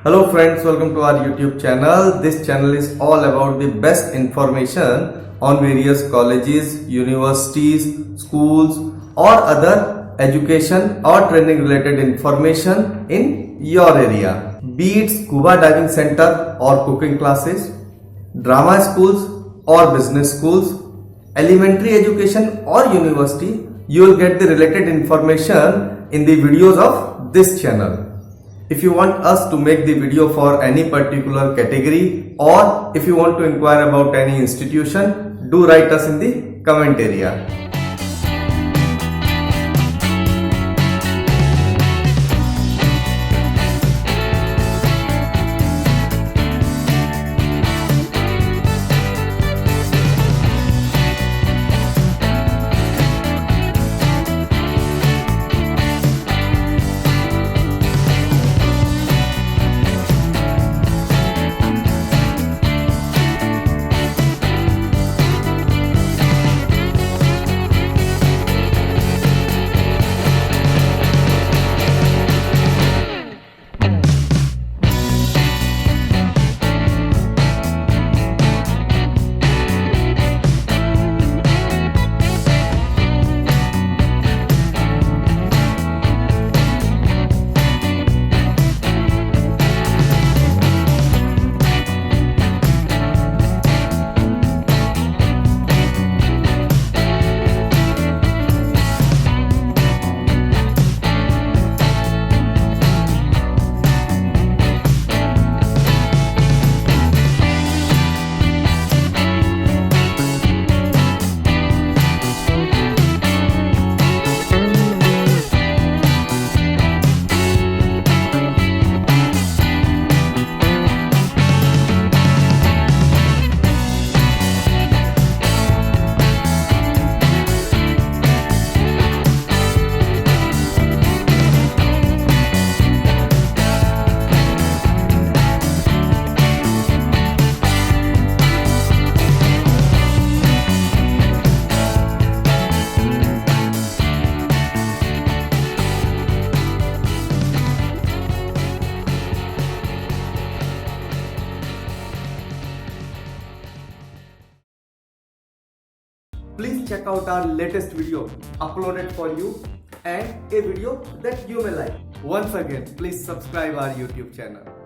Hello friends, welcome to our YouTube channel. This channel is all about the best information on various colleges, universities, schools or other education or training related information in your area. Be it scuba diving center or cooking classes, drama schools or business schools, elementary education or university, you will get the related information in the videos of this channel. If you want us to make the video for any particular category or if you want to inquire about any institution, do write us in the comment area. Please check out our latest video uploaded for you and a video that you may like. Once again, please subscribe our YouTube channel.